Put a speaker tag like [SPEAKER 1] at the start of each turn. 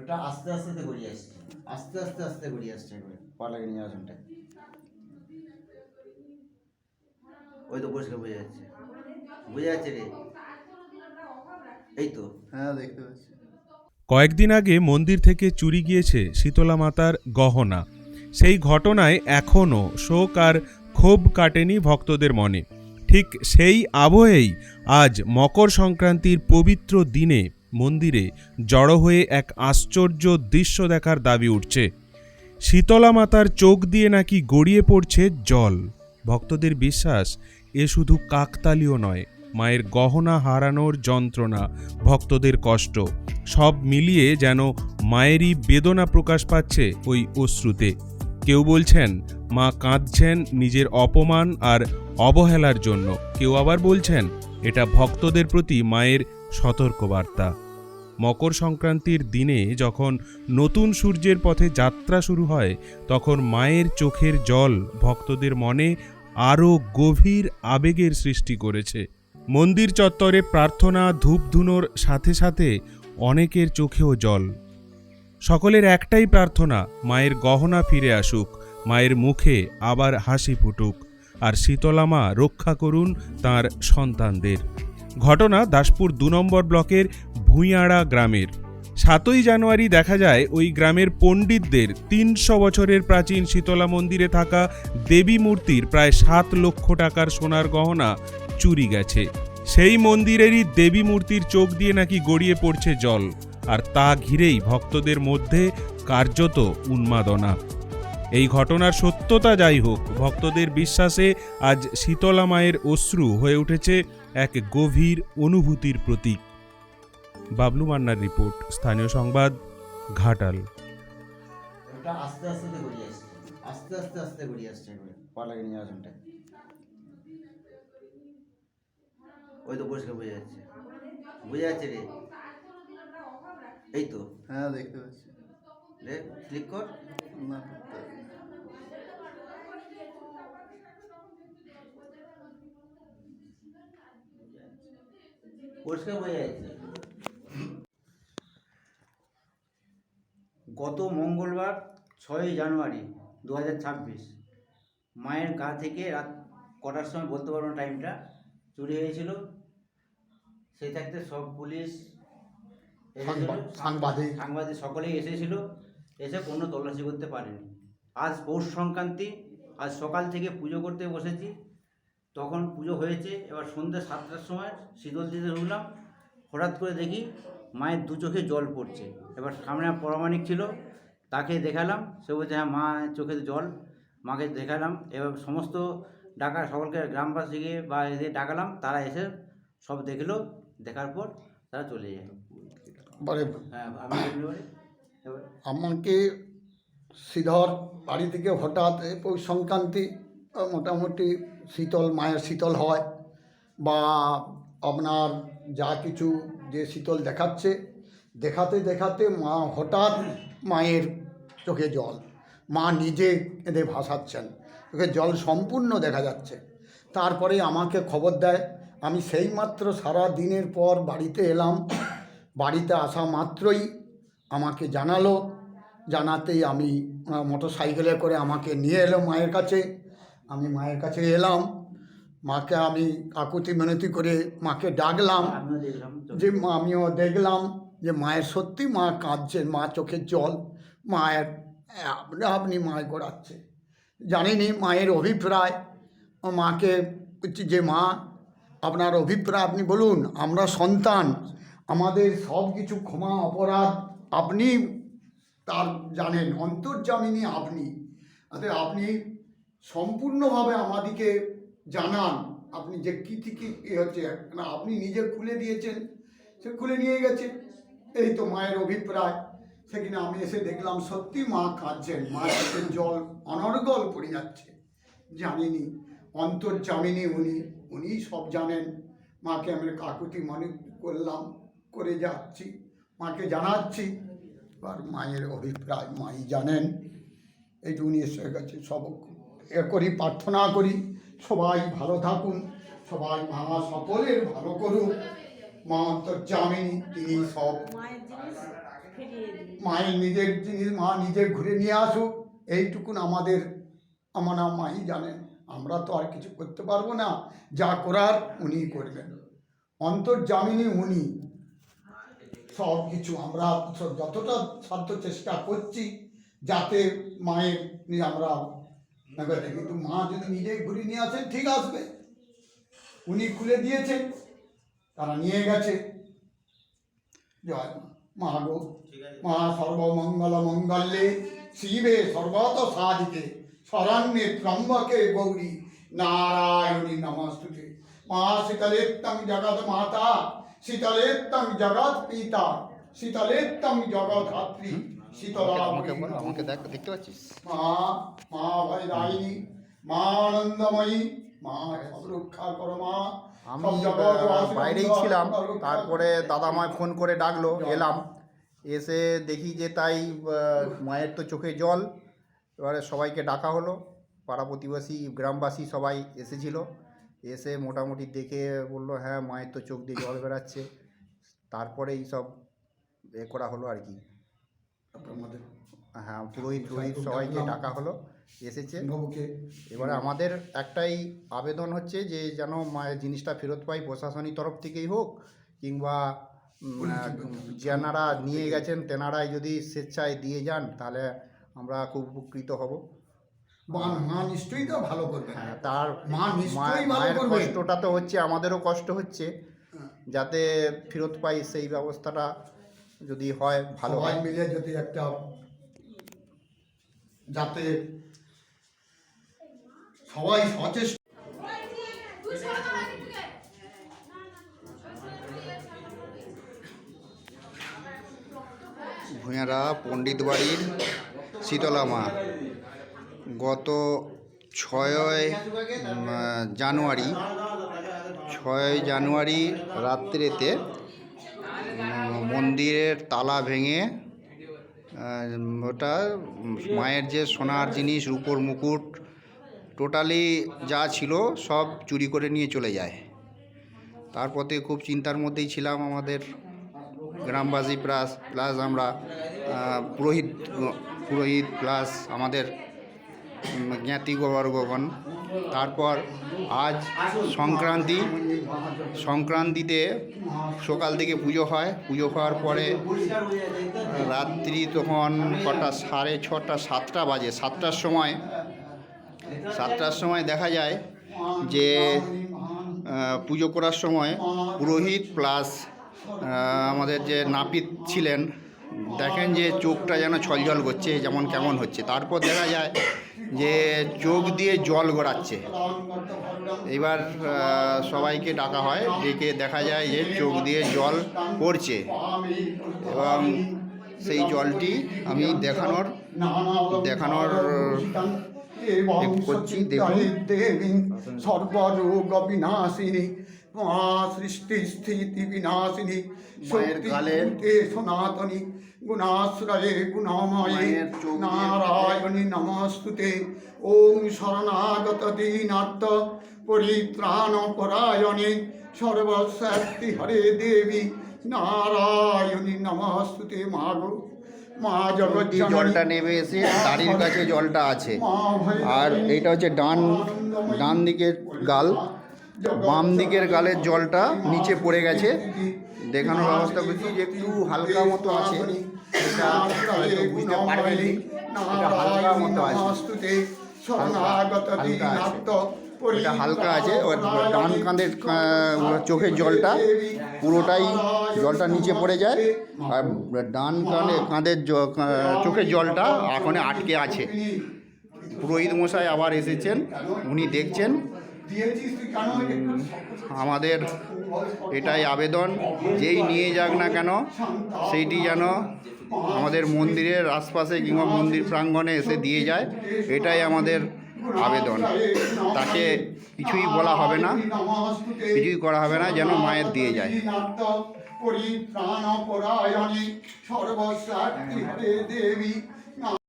[SPEAKER 1] ওটা আস্তে আস্তে গড়িয়ে আসছে, আস্তে আস্তে আস্তে গড়িয়ে আসছে একবারে পা লাগে নিয়ে আসনটা। ওই তো পরিষ্কার বোঝা যাচ্ছে, বোঝা যাচ্ছে রে, এই তো হ্যাঁ দেখতে পাচ্ছি।
[SPEAKER 2] কয়েকদিন আগে মন্দির থেকে চুরি গিয়েছে শীতলা মাতার গহনা। সেই ঘটনায় এখনও শোক আর ক্ষোভ কাটেনি ভক্তদের মনে। ঠিক সেই আবহেই আজ মকর সংক্রান্তির পবিত্র দিনে মন্দিরে জড়ো হয়ে এক আশ্চর্য দৃশ্য দেখার দাবি উঠছে। শীতলা মাতার চোখ দিয়ে নাকি গড়িয়ে পড়ছে জল। ভক্তদের বিশ্বাস এ শুধু কাকতালীয় নয়, মায়ের গহনা হারানোর যন্ত্রণা, ভক্তদের কষ্ট, সব মিলিয়ে যেন মায়েরই বেদনা প্রকাশ পাচ্ছে ওই অশ্রুতে। কেউ বলছেন মা কাঁদছেন নিজের অপমান আর অবহেলার জন্য, কেউ আবার বলছেন এটা ভক্তদের প্রতি মায়ের সতর্কবার্তা। মকর সংক্রান্তির দিনে যখন নতুন সূর্যের পথে যাত্রা শুরু হয়, তখন মায়ের চোখের জল ভক্তদের মনে আরও গভীর আবেগের সৃষ্টি করেছে। মন্দির চত্বরে প্রার্থনা ধূপধুনোর সাথে সাথে অনেকের চোখেও জল। সকলের একটাই প্রার্থনা, মায়ের গহনা ফিরে আসুক, মায়ের মুখে আবার হাসি ফুটুক, আর শীতলা মা রক্ষা করুন তাঁর সন্তানদের। ঘটনা দাসপুর ২ নম্বর ব্লকের ভূঁইয়াড়া গ্রামের। ৭ই জানুয়ারি দেখা যায় ওই গ্রামের পণ্ডিতদের ৩০০ বছরের প্রাচীন শীতলা মন্দিরে থাকা দেবী মূর্তির প্রায় ৭ লক্ষ টাকার সোনার গহনা চুরি গেছে। সেই মন্দিরেরই দেবী মূর্তির চোখ দিয়ে নাকি গড়িয়ে পড়ছে জল, আর তা ঘিরেই ভক্তদের মধ্যে কার্যত উন্মাদনা। এই ঘটনার সত্যতা যাই হোক, ভক্তদের বিশ্বাসে আজ শীতলা মায়ের অশ্রু হয়ে উঠেছে এক গভীর অনুভূতির প্রতীক। বাবলু মান্নার রিপোর্ট, স্থানীয় সংবাদ, ঘাটাল।
[SPEAKER 1] ওটা আস্তে আস্তে গড়িয়ে আসছে, আস্তে আস্তে আস্তে গড়িয়ে আসছে একবারে পা লাগে নিয়ে আসনটা। ওই তো পরিষ্কার বোঝা যাচ্ছে, বোঝা যাচ্ছে রে, এই তো হ্যাঁ দেখতে পাচ্ছি রে, ক্লিক কর না, পরিষ্কার বোঝা যাচ্ছে। গত মঙ্গলবার ৬ই জানুয়ারি ২০২৬ মায়ের গা থেকে রাত কটার সময় বলতে পারবো না টাইমটা, চুরি হয়েছিল। সেই থাকতে সব পুলিশ সাংবাদিক সকলেই এসেছিল, এসে কোনো তল্লাশি করতে পারেনি। আজ পৌষ সংক্রান্তি, আজ সকাল থেকে পুজো করতে বসেছি, তখন পুজো হয়েছে। এবার সন্ধ্যে ৭টার সময় শীতল দিতে ঢুকলাম, হঠাৎ করে দেখি মায়ের দু চোখে জল পড়ছে। এবার সামনে পরামানিক ছিল, তাকে দেখালাম, সে বলছে হ্যাঁ মা চোখে জল। মাকে দেখালাম, এবার সমস্ত ডাকা সকলকে গ্রামবাসীকে বা এদের ডাকালাম, তারা এসে সব দেখলো, দেখার পর তারা চলে যায়।
[SPEAKER 3] হ্যাঁ আমাকে শ্রীধর বাড়ি থেকে হঠাৎ পৌষ সংক্রান্তি মোটামুটি শীতল মায়ের শীতল হয় বা আপনার যা কিছু যে শীতল দেখাচ্ছে, দেখাতে দেখাতে মা হঠাৎ মায়ের চোখে জল, মা নিজে এদের ভাসাচ্ছেন, চোখে জল সম্পূর্ণ দেখা যাচ্ছে। তারপরে আমাকে খবর দেয়, আমি সেইমাত্র সারা দিনের পর বাড়িতে এলাম। বাড়িতে আসা মাত্রই আমাকে জানালো, জানাতেই আমি মোটর সাইকেলে করে আমাকে নিয়ে এলো মায়ের কাছে। আমি মায়ের কাছে এলাম, মাকে আমি কাকুতি মিনতি করে মাকে ডাকলাম, যে আমিও দেখলাম যে মায়ের সত্যি মা কাঁদছেন, মা চোখের জল, মায়ের আপনি মায় গড়াচ্ছে। জানিনি মায়ের অভিপ্রায়, মাকে যে মা আপনার অভিপ্রায় আপনি বলুন, আমরা সন্তান, আমাদের সব কিছু ক্ষমা অপরাধ আপনি তার জানেন, অন্তর্যামিনী আপনি, আপনি সম্পূর্ণভাবে আমাদেরকে জানান, আপনি যে কী থেকে কী হচ্ছে না আপনি নিজে খুলে দিয়েছেন, সে খুলে নিয়ে গেছে। এই তো মায়ের অভিপ্রায়। সেখানে আমি এসে দেখলাম সত্যি মা কাঁদছেন, মা চোখের জল অনর্গল পড়ে যাচ্ছে। জানিনি অন্তর্যামিনী উনি সব জানেন। মাকে আমি কাকুতি মনে করলাম, করে যাচ্ছি, মাকে জানাচ্ছি, আর মায়ের অভিপ্রায় মাই জানেন। এইটুকুনি এসে গেছে, সব এ করি, প্রার্থনা করি সবাই ভালো থাকুন, সবাই মা সকলের ভালো করুন। মা অন্তর্যামিনী, তিনি সব মায়ের নিজের জিনিস মা নিজে ঘুরে নিয়ে আসুক, এইটুকুন আমাদের আমার মাই জানেন। আমরা তো আর কিছু করতে পারবো না, যা করার উনিই করবেন, অন্তর্যামিনী উনি। সব কিছু আমরা যতটা সাধ্য চেষ্টা করছি যাতে মায়ের নিয়ে আমরা ব্যাপারটা, কিন্তু মা যদি নিজেই ঘুরে নিয়ে আসেন ঠিক আসবে। উনি খুলে দিয়েছেন, তারা নিয়ে গেছে। জয় মা, মা গো, মা সর্বমঙ্গল মঙ্গলে শিবে সর্বত সাধিকে শরণ্যে ত্রম্বকে গৌরী নারায়ণী নমস্তুতে। মা শীতলেত্তং জগৎ মাতা, শীতলেত্তং জগৎ পিতা, শীতলেত্তং জগৎ ধাত্রী, শীতলা।
[SPEAKER 4] আমাকে দেখতে পাচ্ছিস?
[SPEAKER 3] মা, মা ভয় দায়িনী, মা আনন্দময়ী, মা সব রক্ষা করো মা।
[SPEAKER 4] আমি বাইরেই ছিলাম, তারপরে দাদামায় ফোন করে ডাকলো, এলাম। এসে দেখি যে তাই মায়ের তো চোখে জল। এবারে সবাইকে ডাকা হলো, পাড়া প্রতিবেশী গ্রামবাসী সবাই এসেছিল। এসে মোটামুটি দেখে বললো হ্যাঁ মায়ের তো চোখ দিয়ে জল বেরাচ্ছে। তারপরে এইসব করা হলো আর কি। হ্যাঁ, পুরোহিত সবাইকে ডাকা হলো, এসেছে। এবারে আমাদের একটাই আবেদন হচ্ছে যে যেন মায়ের জিনিসটা ফেরত পাই, প্রশাসনিক তরফ থেকেই হোক কিংবা যারা নিয়ে গেছেন তেনারাই যদি স্বেচ্ছায় দিয়ে যান তাহলে আমরা খুব উপকৃত হব।
[SPEAKER 3] মা নিশ্চয়ই তো ভালো করবে।
[SPEAKER 4] হ্যাঁ, তার
[SPEAKER 3] নিশ্চয়ই ভালো
[SPEAKER 4] মায়ের
[SPEAKER 3] করবে।
[SPEAKER 4] কষ্টটা তো হচ্ছে, আমাদেরও কষ্ট হচ্ছে, যাতে ফেরত পাই সেই ব্যবস্থাটা যদি হয় ভালো হয়।
[SPEAKER 3] সবাই মিলে যদি একটা, যাতে সবাই সচেষ্ট।
[SPEAKER 4] ভূঁয়ারা পণ্ডিত বাড়ির শীতলা মা গত 6 জানুয়ারি রাত্রেতে মন্দিরের তালা ভেঙে ওটা মায়ের যে সোনার জিনিস, রূপোর মুকুট, টোটালি যা ছিল সব চুরি করে নিয়ে চলে যায়। তারপর থেকে খুব চিন্তার মধ্যেই ছিলাম আমাদের গ্রামবাসী প্লাস আমরা পুরোহিত প্লাস আমাদের জ্ঞাতিবর্গগণ। তারপর আজ সংক্রান্তিতে সকাল থেকে পুজো হয়। পুজো হওয়ার পরে রাত্রি তখন কটা 6:30 7টা বাজে। 7টার সময় দেখা যায় যে পুজো করার সময় পুরোহিত প্লাস আমাদের যে নাপিত ছিলেন দেখেন যে চোখটা যেন ছলছল করছে, যেমন কেমন হচ্ছে। তারপর দেখা যায় যে চোখ দিয়ে জল গড়াচ্ছে। এবার সবাইকে ডাকা হয়, ডেকে দেখা যায় যে চোখ দিয়ে জল পড়ছে এবং সেই জলটি আমি দেখানোর করছি। দেখুন,
[SPEAKER 3] সর্বরোগ বিনাশিনী মা সৃষ্টি স্থিতি বিনাশিনী শক্তি সনাতনী গুণাশ্রয়ে গুণময়ে নারায়ণী নমস্তুতে। ওম শরণাগত দীনার্থ পরিত্রাণ পরায়ণে সর্বশক্তি হরে দেবী নারায়ণী নমস্তুতে। মা গো, মা জগৎ
[SPEAKER 4] জলটা নেমে এসে দাড়ির কাছে জলটা আছে, আর এইটা হচ্ছে ডান দিকের গাল, বাম দিকের গালের জলটা নিচে পড়ে গেছে। দেখানোর ব্যবস্থা করছি যে একটু হালকা মতো আছে, এটা হয়তো বুঝতে পারবেন, এটা হালকা মতো আছে, এটা হালকা আছে। ওর ডান কাঁধের চোখের জলটা পুরোটাই জলটা নিচে পড়ে যায়, আর ডান কাঁধের চোখের জলটা এখন আটকে আছে। পুরোহিত মশাই আবার এসেছেন, উনি দেখছেন। আমাদের এটাই আবেদন, যেই নিয়ে যাক না কেন সেইটি যেন আমাদের মন্দিরের আশপাশে কিংবা মন্দির প্রাঙ্গণে এসে দিয়ে যায়, এটাই আমাদের আবেদন। তাকে কিছুই বলা হবে না, কিছুই করা হবে না, যেন মায়ের দিয়ে যায়।
[SPEAKER 3] পরিত্রাণ পরায়ণে সর্বশক্তি হরে দেবী।